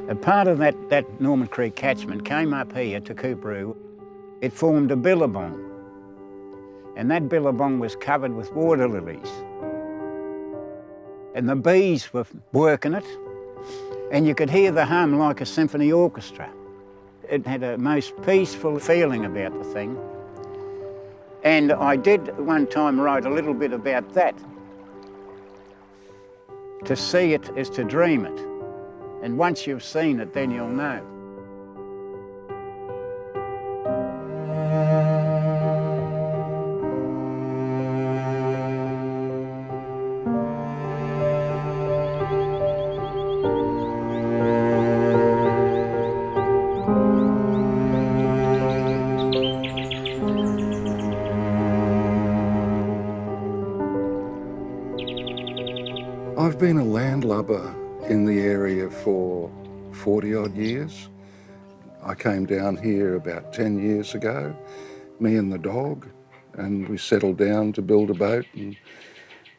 A part of that Norman Creek catchment came up here to Cooperoo. It formed a billabong, and that billabong was covered with water lilies. And the bees were working it, and you could hear the hum like a symphony orchestra. It had a most peaceful feeling about the thing. And I did one time write a little bit about that. To see it is to dream it. And once you've seen it, then you'll know. I've been a landlubber in the area for 40 odd years. I came down here about 10 years ago, me and the dog, and we settled down to build a boat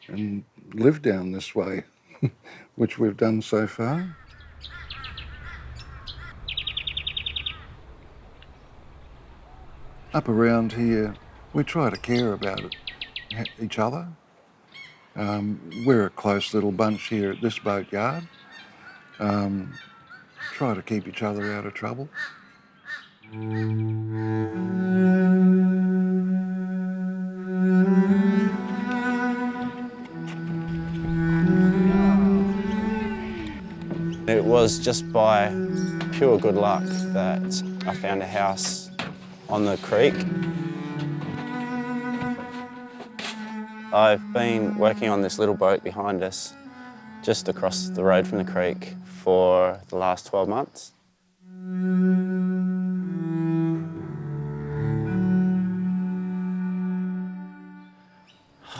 and live down this way, which we've done so far. Up around here, we try to care about each other. We're a close little bunch here at this boatyard. Try to keep each other out of trouble. It was just by pure good luck that I found a house on the creek. I've been working on this little boat behind us, just across the road from the creek, for the last 12 months.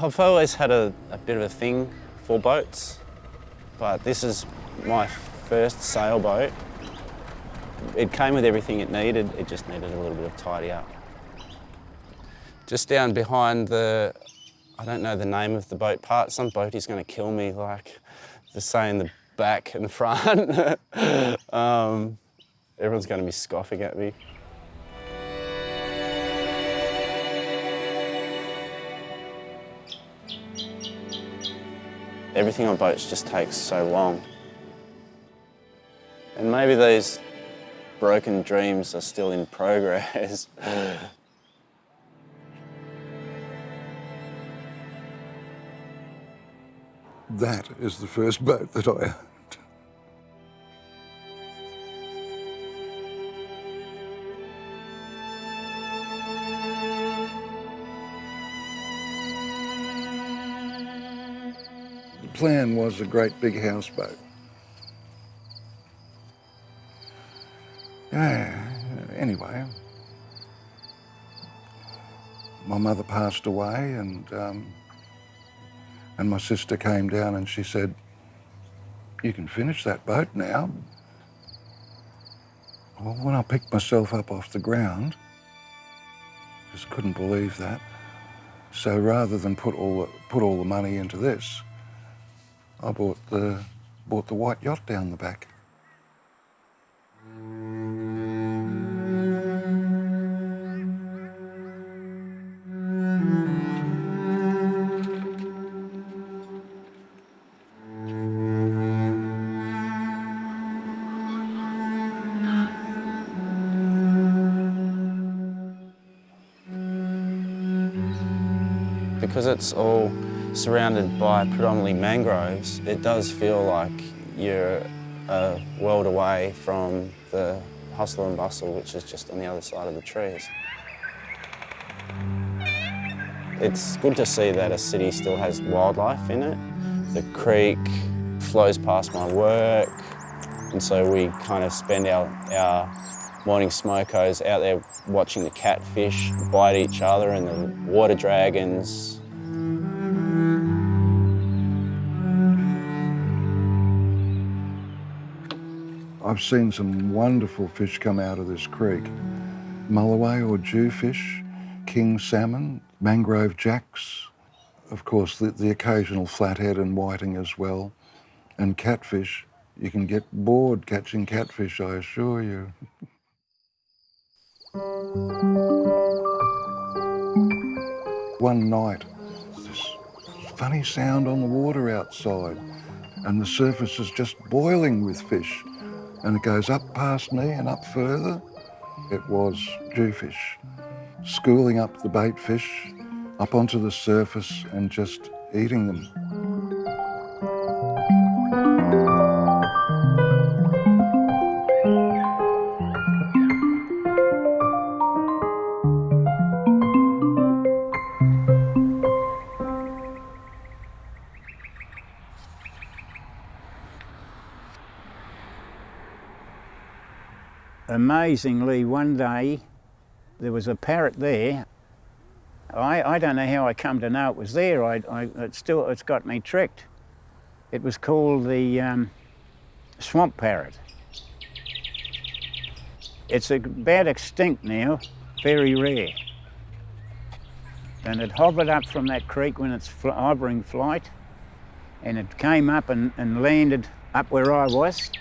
I've always had a bit of a thing for boats, but this is my first sailboat. It came with everything it needed, it just needed a little bit of tidy up. Just down behind I don't know the name of the boat part. Some boatie's going to kill me, like the saying the back and front. Everyone's going to be scoffing at me. Everything on boats just takes so long. And maybe these broken dreams are still in progress. That is the first boat that I owned. The plan was a great big houseboat. Anyway, my mother passed away and my sister came down and she said, "You can finish that boat now." Well, when I picked myself up off the ground, just couldn't believe that. So rather than put all the money into this, I bought the white yacht down the back. Because it's all surrounded by predominantly mangroves, it does feel like you're a world away from the hustle and bustle, which is just on the other side of the trees. It's good to see that a city still has wildlife in it. The creek flows past my work, and so we kind of spend our morning smokos out there watching the catfish bite each other and the water dragons. I've seen some wonderful fish come out of this creek. Mulloway or jewfish, king salmon, mangrove jacks, of course the occasional flathead and whiting as well, and catfish. You can get bored catching catfish, I assure you. One night, there's this funny sound on the water outside, and the surface is just boiling with fish, and it goes up past me and up further. It was jewfish, schooling up the bait fish, up onto the surface and just eating them. Amazingly, one day there was a parrot there. I don't know how I come to know it was there. It's got me tricked. It was called the swamp parrot. It's about extinct now, very rare. And it hovered up from that creek when it's hovering flight, and it came up and landed up where I was.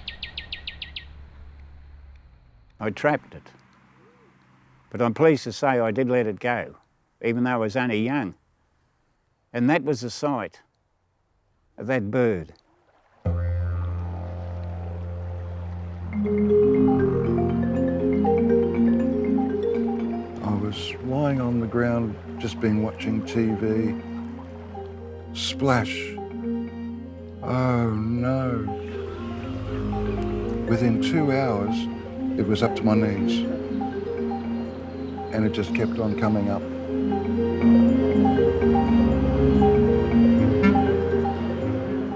I trapped it. But I'm pleased to say I did let it go, even though I was only young. And that was the sight of that bird. I was lying on the ground, just been watching TV. Splash. Oh no. Within 2 hours, it was up to my knees. And it just kept on coming up.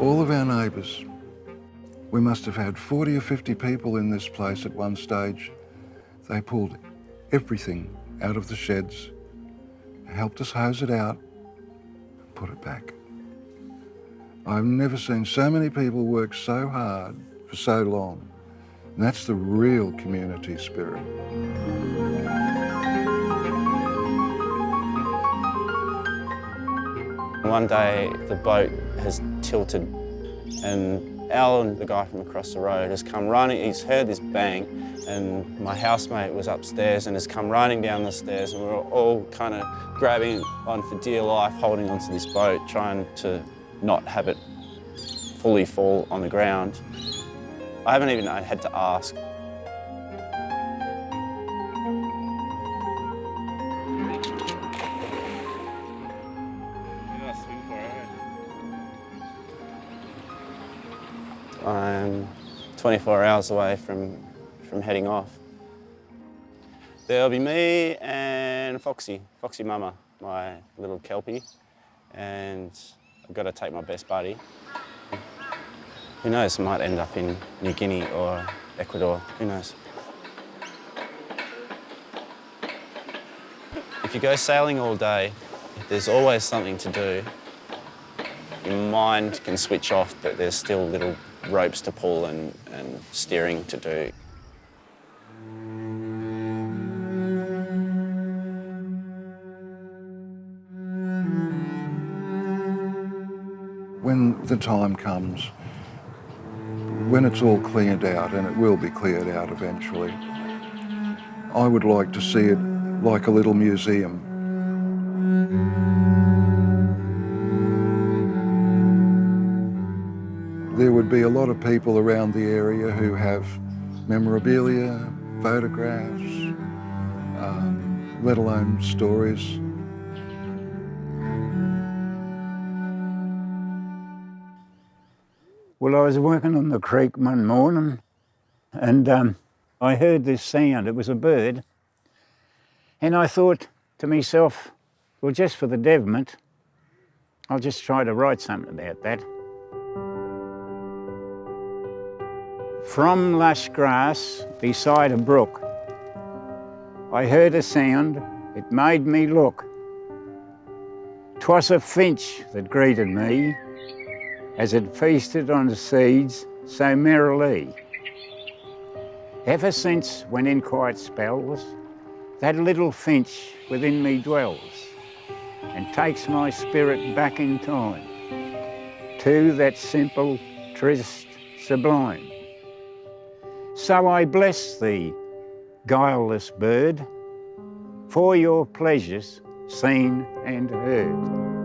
All of our neighbours, we must have had 40 or 50 people in this place at one stage. They pulled everything out of the sheds, helped us hose it out, and put it back. I've never seen so many people work so hard for so long. And that's the real community spirit. One day the boat has tilted and Alan, the guy from across the road, has come running. He's heard this bang and my housemate was upstairs and has come running down the stairs, and we're all kind of grabbing on for dear life, holding onto this boat, trying to not have it fully fall on the ground. I haven't even had to ask. I'm 24 hours away from heading off. There'll be me and Foxy Mama, my little kelpie, and I've got to take my best buddy. Who knows, might end up in New Guinea or Ecuador, who knows. If you go sailing all day, there's always something to do. Your mind can switch off, but there's still little ropes to pull and steering to do. When the time comes, when it's all cleared out, and it will be cleared out eventually, I would like to see it like a little museum. There would be a lot of people around the area who have memorabilia, photographs, let alone stories. Well, I was working on the creek one morning and I heard this sound. It was a bird. And I thought to myself, well, just for the devilment, I'll just try to write something about that. From lush grass beside a brook, I heard a sound, it made me look. 'Twas a finch that greeted me as it feasted on the seeds so merrily. Ever since, when in quiet spells, that little finch within me dwells and takes my spirit back in time to that simple, tryst sublime. So I bless thee, guileless bird, for your pleasures seen and heard.